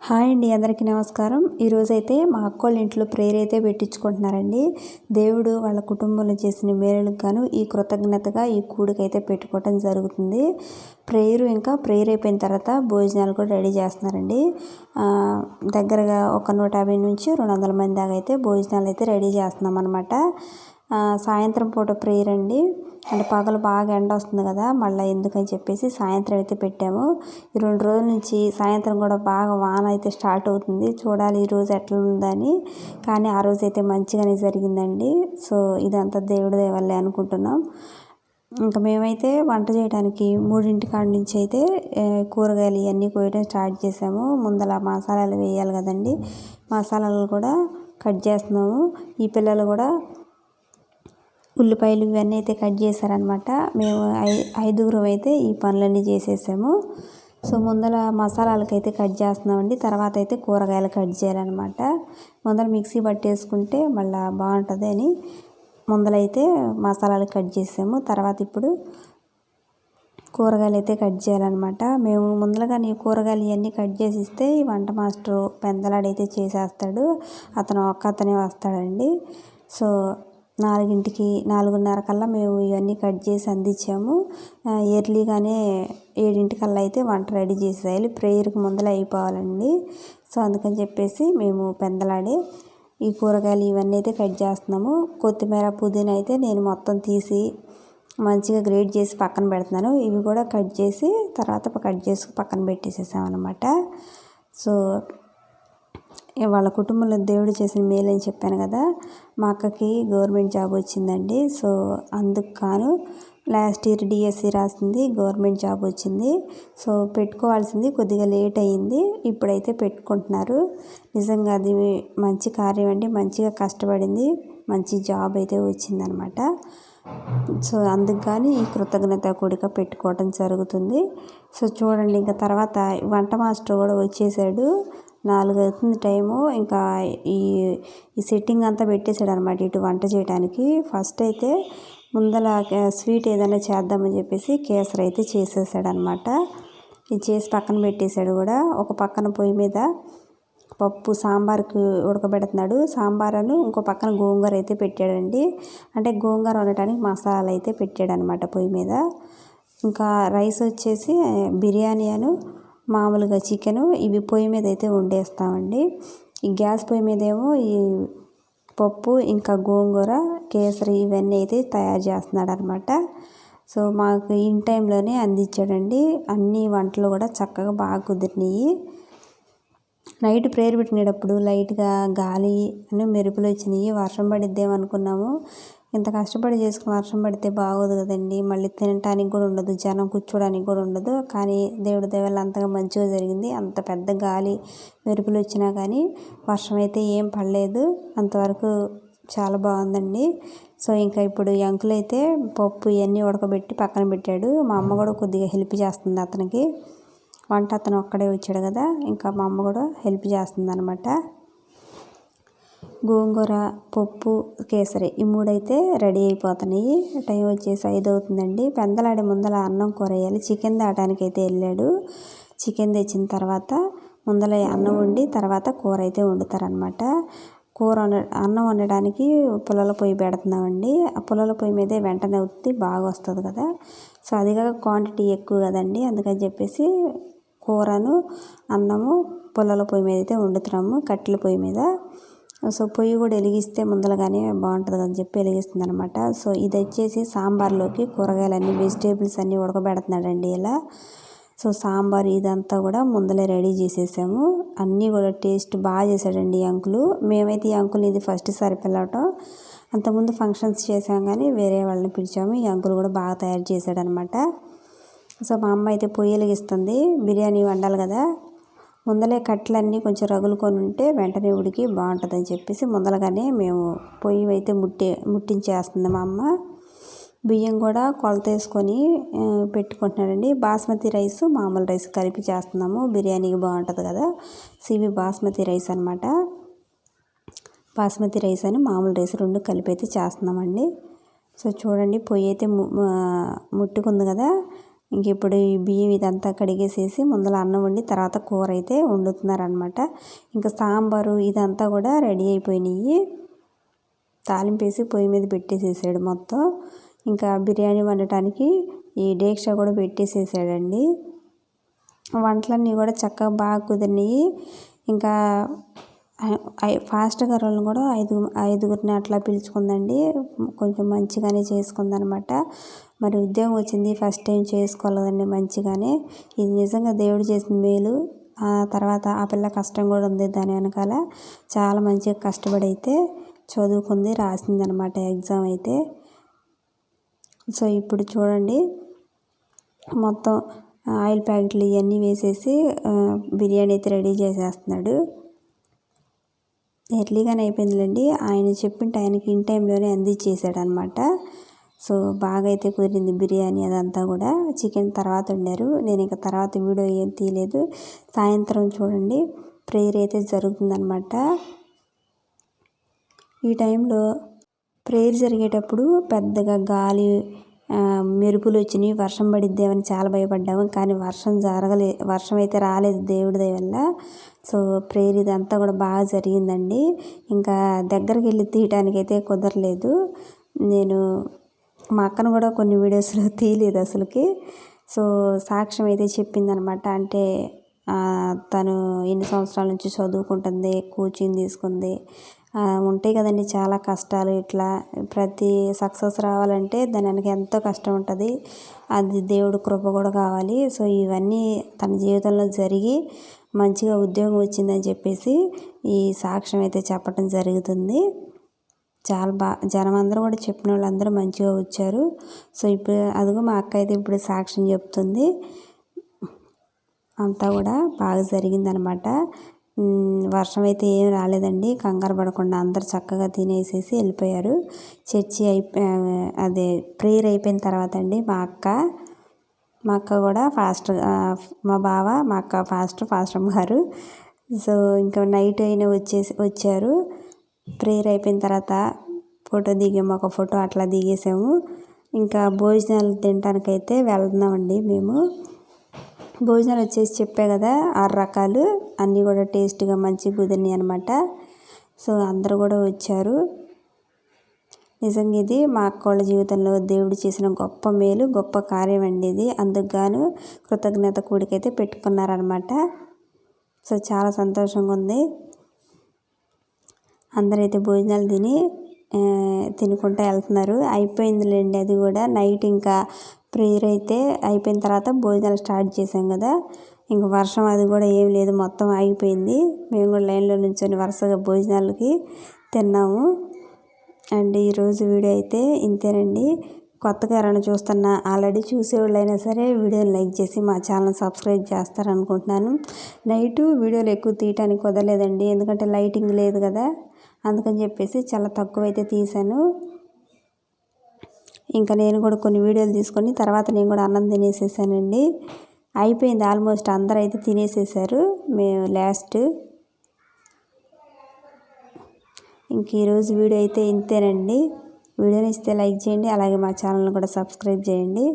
Hi అండి, అందరికీ నమస్కారం. ఈరోజైతే మా అక్కోళ్ళ ఇంట్లో ప్రేయర్ అయితే పెట్టించుకుంటున్నారండి. దేవుడు వాళ్ళ కుటుంబంలో చేసిన మేలులకు గాను ఈ కృతజ్ఞతగా ఈ కూడికైతే పెట్టుకోవటం జరుగుతుంది. ప్రేయర్ అయిపోయిన తర్వాత భోజనాలు కూడా రెడీ చేస్తున్నారండి. దగ్గరగా ఒక 150 నుంచి 200 మంది దాకా అయితే భోజనాలు అయితే రెడీ చేస్తున్నాం అనమాట. సాయంత్రం పూట ప్రేయర్ అండి. అంటే పగలు బాగా ఎండ వస్తుంది కదా, మళ్ళీ ఎందుకని చెప్పేసి సాయంత్రం అయితే పెట్టాము. ఈ 2 రోజుల నుంచి సాయంత్రం కూడా బాగా వాన అయితే స్టార్ట్ అవుతుంది. చూడాలి ఈరోజు ఎట్లా ఉందని. కానీ ఆ రోజు అయితే మంచిగానే జరిగిందండి. సో ఇదంతా దేవుడి దయ వల్లే అనుకుంటున్నాం. ఇంకా మేమైతే వంట చేయడానికి 3 కాడ నుంచి అయితే కూరగాయలు ఇవన్నీ కోయడం స్టార్ట్ చేసాము. ముందల మసాలాలు వేయాలి కదండి, మసాలాలు కూడా కట్ చేస్తున్నాము. ఈ పిల్లలు కూడా ఉల్లిపాయలు ఇవన్నీ అయితే కట్ చేశారనమాట. మేము 5గురం అయితే ఈ పనులన్నీ చేసేసాము. సో ముందర మసాలాలకైతే కట్ చేస్తున్నామండి. తర్వాత అయితే కూరగాయలు కట్ చేయాలన్నమాట. ముందర మిక్సీ పట్టేసుకుంటే మళ్ళీ బాగుంటుంది అని ముందరైతే మసాలాలు కట్ చేసాము. తర్వాత ఇప్పుడు కూరగాయలు అయితే కట్ చేయాలన్నమాట. మేము ముందరగానే కూరగాయలు ఇవన్నీ కట్ చేసి ఇస్తే ఈ వంట మాస్టరు పెందలాడైతే చేసేస్తాడు. అతనే వస్తాడండి. సో 4:30 కల్లా మేము ఇవన్నీ కట్ చేసి అందించాము. ఎర్లీగానే 7 కల్లా అయితే వంట రెడీ చేసేయాలి, ప్రేయర్కి ముందర అయిపోవాలండి. సో అందుకని చెప్పేసి మేము పెందలాడే ఈ కూరగాయలు ఇవన్నీ అయితే కట్ చేస్తున్నాము. కొత్తిమీర పుదీనా అయితే నేను మొత్తం తీసి మంచిగా గ్రేట్ చేసి పక్కన పెడుతున్నాను. ఇవి కూడా కట్ చేసి పక్కన పెట్టేసేసామన్నమాట. సో వాళ్ళ కుటుంబంలో దేవుడు చేసిన మేలు అని చెప్పాను కదా, మా అక్కకి గవర్నమెంట్ జాబ్ వచ్చిందండి. సో అందుకు కాను లాస్ట్ ఇయర్ డిఎస్సి రాసింది, గవర్నమెంట్ జాబ్ వచ్చింది. సో పెట్టుకోవాల్సింది కొద్దిగా లేట్ అయ్యింది, ఇప్పుడైతే పెట్టుకుంటున్నారు. నిజంగా అది మంచి కార్యం అండి. మంచిగా కష్టపడింది, మంచి జాబ్ అయితే వచ్చిందనమాట. సో అందుకు కానీ ఈ కృతజ్ఞత కూడిక పెట్టుకోవడం జరుగుతుంది. సో చూడండి, ఇంకా తర్వాత వంట మాస్టర్ కూడా వచ్చేసాడు. 4 అవుతుంది టైము. ఇంకా ఈ సెట్టింగ్ అంతా పెట్టేశాడు అనమాట ఇటు వంట చేయడానికి. ఫస్ట్ అయితే ముందల స్వీట్ ఏదైనా చేద్దామని చెప్పేసి కేసరి అయితే చేసేసాడు అనమాట. ఇది చేసి పక్కన పెట్టేశాడు కూడా. ఒక పక్కన పొయ్యి మీద పప్పు సాంబార్కి ఉడకబెడుతున్నాడు. సాంబారును ఇంకో పక్కన గోంగూర అయితే పెట్టాడండి. అంటే గోంగూర వండటానికి మసాలాలు అయితే పెట్టాడు అనమాట పొయ్యి మీద. ఇంకా రైస్ వచ్చేసి బిర్యానీ మామూలుగా చికెను ఇవి పొయ్యి మీద అయితే వండేస్తామండి. ఈ గ్యాస్ పొయ్యి మీద ఏమో ఈ పప్పు ఇంకా గోంగూర కేసరి ఇవన్నీ అయితే తయారు చేస్తున్నాడు అనమాట. సో మాకు ఇన్ టైంలోనే అందించాడండి. అన్ని వంటలు కూడా చక్కగా బాగా కుదిరినాయి. నైట్ ప్రేయర్ పెట్టినప్పుడు లైట్గా గాలి మెరుపులు వచ్చినాయి. వర్షం పడిద్దేమనుకున్నాము. ఇంత కష్టపడి చేసుకుని వర్షం పడితే బాగోదు కదండి. మళ్ళీ తినటానికి కూడా ఉండదు, జనం కూర్చోడానికి కూడా ఉండదు. కానీ దేవుడి దయ వల్ల అంతగా మంచిగా జరిగింది. అంత పెద్ద గాలి మెరుపులు వచ్చినా కానీ వర్షం అయితే ఏం పడలేదు. అంతవరకు చాలా బాగుందండి. సో ఇంకా ఇప్పుడు ఈ అంకుల్ అయితే పప్పు ఇవన్నీ ఉడకబెట్టి పక్కన పెట్టాడు. మా అమ్మ కూడా కొద్దిగా హెల్ప్ చేస్తుంది అతనికి. వంట అతను ఒక్కడే వచ్చాడు కదా, ఇంకా మా అమ్మ కూడా హెల్ప్ చేస్తుంది అనమాట. గోంగూర పప్పు కేసరి ఈ 3 అయితే రెడీ అయిపోతున్నాయి. టైం వచ్చేసి 5 అవుతుందండి. పెందలాడే ముందల అన్నం కూర వేయాలి. చికెన్ తేవడానికి అయితే వెళ్ళాడు. చికెన్ తెచ్చిన తర్వాత ముందల అన్నం వండి తర్వాత కూర అయితే వండుతారనమాట. అన్నం వండడానికి పుల్లల పొయ్యి పెడుతున్నామండి. ఆ పుల్లల పొయ్యి మీదే వెంటనే అవుతుంది, బాగా వస్తుంది కదా. సో అదిగా క్వాంటిటీ ఎక్కువ కదండి, అందుకని చెప్పేసి కూరను అన్నము పుల్లల పొయ్యి మీద అయితే వండుతున్నాము, కట్టెల పొయ్యి మీద. సో పొయ్యి కూడా వెలిగిస్తే ముందరగానే బాగుంటుంది అని చెప్పి వెలిగిస్తుంది అనమాట. సో ఇది వచ్చేసి సాంబార్లోకి కూరగాయలన్నీ వెజిటేబుల్స్ అన్నీ ఉడకబెడుతున్నాడండి ఇలా. సో సాంబార్ ఇదంతా కూడా ముందలే రెడీ చేసేసాము. అన్నీ కూడా టేస్ట్ బాగా చేశాడండి ఈ అంకులు. మేమైతే ఈ అంకుల్ని ఇది ఫస్ట్ సారి పిలవటం. అంతకుముందు ఫంక్షన్స్ చేసాం కానీ వేరే వాళ్ళని పిలిచాము. ఈ అంకుల్ కూడా బాగా తయారు చేశాడనమాట. సో మా అమ్మ అయితే పొయ్యి వెలిగిస్తుంది, బిర్యానీ వండాలి కదా. ముందలే కట్టెలన్నీ కొంచెం రగులుకొని ఉంటే వెంటనే ఉడికి బాగుంటుందని చెప్పేసి ముందలగానే మేము పొయ్యి అయితే ముట్టించేస్తుంది మా అమ్మ. బియ్యం కూడా కొలత వేసుకొని పెట్టుకుంటున్నాడండి. బాస్మతి రైస్ మామూలు రైస్ కలిపి చేస్తున్నాము, బిర్యానీకి బాగుంటుంది కదా. సో ఇవి బాస్మతి రైస్ అనమాట. బాస్మతి రైస్ అని మామూలు రైస్ 2 కలిపి అయితే చేస్తున్నామండి. సో చూడండి, పొయ్యి అయితే ముట్టుకుంది కదా. ఇంక ఇప్పుడు ఈ బియ్యం ఇదంతా కడిగేసేసి ముందర అన్నం వండి తర్వాత కూర అయితే వండుతున్నారనమాట. ఇంకా సాంబారు ఇదంతా కూడా రెడీ అయిపోయినాయి. తాలింపేసి పొయ్యి మీద పెట్టేసేసాడు మొత్తం. ఇంకా బిర్యానీ వండటానికి ఈ డేక్షా కూడా పెట్టేసేసాడండి. వంటలన్నీ కూడా చక్కగా బాగా కుదిరినాయి. ఇంకా ఫాస్ట్గా రోజులు కూడా ఐదుగురిని అట్లా పిలుచుకుందండి. కొంచెం మంచిగానే చేసుకుందనమాట. మరి ఉద్యోగం వచ్చింది, ఫస్ట్ టైం చేసుకోలేదండి మంచిగానే. ఇది నిజంగా దేవుడు చేసిన మేలు. ఆ తర్వాత ఆ పిల్ల కష్టం కూడా ఉంది దాని వెనకాల. చాలా మంచిగా కష్టపడి అయితే చదువుకుంది, రాసిందనమాట ఎగ్జామ్ అయితే. సో ఇప్పుడు చూడండి మొత్తం ఆయిల్ ప్యాకెట్లు ఇవన్నీ వేసేసి బిర్యానీ అయితే రెడీ చేసేస్తున్నాడు. ఎర్లీగానే అయిపోయిందిలేండి. ఆయన చెప్పిన టైంకి ఇన్ టైంలోనే అందించేసాడు అనమాట. సో బాగా అయితే కుదిరింది బిర్యానీ అదంతా కూడా. చికెన్ తర్వాత వండారు. నేను ఇంకా తర్వాత వీడియో ఏం తీయలేదు. సాయంత్రం చూడండి ప్రేయర్ అయితే జరుగుతుందనమాట. ఈ టైంలో ప్రేయర్ జరిగేటప్పుడు పెద్దగా గాలి మెరుపులు వచ్చినాయి, వర్షం పడిద్దేమని చాలా భయపడ్డాము. కానీ వర్షం అయితే రాలేదు దేవుడి దయ వల్ల. సో ప్రేయర్ ఇదంతా కూడా బాగా జరిగిందండి. ఇంకా దగ్గరికి వెళ్ళి తీయడానికి అయితే కుదరలేదు. నేను మా అక్కను కూడా కొన్ని వీడియోస్లో తీయలేదు అసలుకి. సో సాక్ష్యం అయితే చెప్పిందనమాట. అంటే తను ఎన్ని సంవత్సరాల నుంచి చదువుకుంటుంది, కోచింగ్ తీసుకుంది, ఉంటాయి కదండి చాలా కష్టాలు. ఇట్లా ప్రతి సక్సెస్ రావాలంటే దాని వెనక ఎంతో కష్టం ఉంటుంది. అది దేవుడు కృప కూడా కావాలి. సో ఇవన్నీ తన జీవితంలో జరిగి మంచిగా ఉద్యోగం వచ్చిందని చెప్పేసి ఈ సాక్ష్యం అయితే చెప్పడం జరుగుతుంది. చాలా జనం అందరూ కూడా చెప్పిన వాళ్ళందరూ మంచిగా వచ్చారు. సో ఇప్పుడు అదిగో మా అక్క అయితే ఇప్పుడు సాక్ష్యం చెప్తుంది. అంతా కూడా బాగా జరిగిందనమాట. వర్షం అయితే ఏం రాలేదండి. కంగారు పడకుండా అందరు చక్కగా తినేసేసి వెళ్ళిపోయారు. చర్చి అదే ప్రేయర్ అయిపోయిన తర్వాత అండి మా అక్క కూడా మా బావ, మా అక్క ఫాస్టర్ గారు. సో ఇంకా నైట్ అయినా వచ్చారు. ప్రేయర్ అయిపోయిన తర్వాత ఫోటో దిగాము, ఒక ఫోటో అట్లా దిగేసాము. ఇంకా భోజనాలు తినడానికైతే వెళ్తున్నామండి మేము. భోజనాలు వచ్చేసి చెప్పా కదా 6 రకాలు, అన్నీ కూడా టేస్ట్గా మంచిగా కుదిరినాయి అనమాట. సో అందరూ కూడా వచ్చారు. నిజంగా ఇది మా అక్క వాళ్ళ జీవితంలో దేవుడు చేసిన గొప్ప మేలు, గొప్ప కార్యం అండి ఇది. అందుకు గాను కృతజ్ఞత కూడికైతే పెట్టుకున్నారనమాట. సో చాలా సంతోషంగా ఉంది. అందరైతే భోజనాలు తినుకుంటూ వెళ్తున్నారు. అయిపోయిందిలేండి అది కూడా. నైట్ ఇంకా ప్రేయర్ అయితే అయిపోయిన తర్వాత భోజనాలు స్టార్ట్ చేసాం కదా. ఇంక వర్షం అది కూడా ఏం లేదు, మొత్తం ఆగిపోయింది. మేము కూడా లైన్లో నుంచొని వరుసగా భోజనాలకి తిన్నాము. అండ్ ఈరోజు వీడియో అయితే ఇంతేనండి. కొత్తగా ఎవరైనా చూస్తున్నా, ఆల్రెడీ చూసేవాళ్ళైనా సరే వీడియోని లైక్ చేసి మా ఛానల్ సబ్స్క్రైబ్ చేస్తారనుకుంటున్నాను. నైటు వీడియోలు ఎక్కువ తీయటానికి కుదరలేదండి, ఎందుకంటే లైటింగ్ లేదు కదా. అందుకని చెప్పేసి చాలా తక్కువైతే తీశాను. ఇంకా నేను కూడా కొన్ని వీడియోలు తీసుకొని తర్వాత నేను కూడా అన్నం తినేసేసానండి. అయిపోయింది ఆల్మోస్ట్, అందరూ అయితే తినేసేసారు, మేము లాస్ట్. ఇంక ఈరోజు వీడియో అయితే ఇంతేనండి. వీడియోని ఇస్తే లైక్ చేయండి, అలాగే మా ఛానల్ని కూడా సబ్స్క్రైబ్ చేయండి.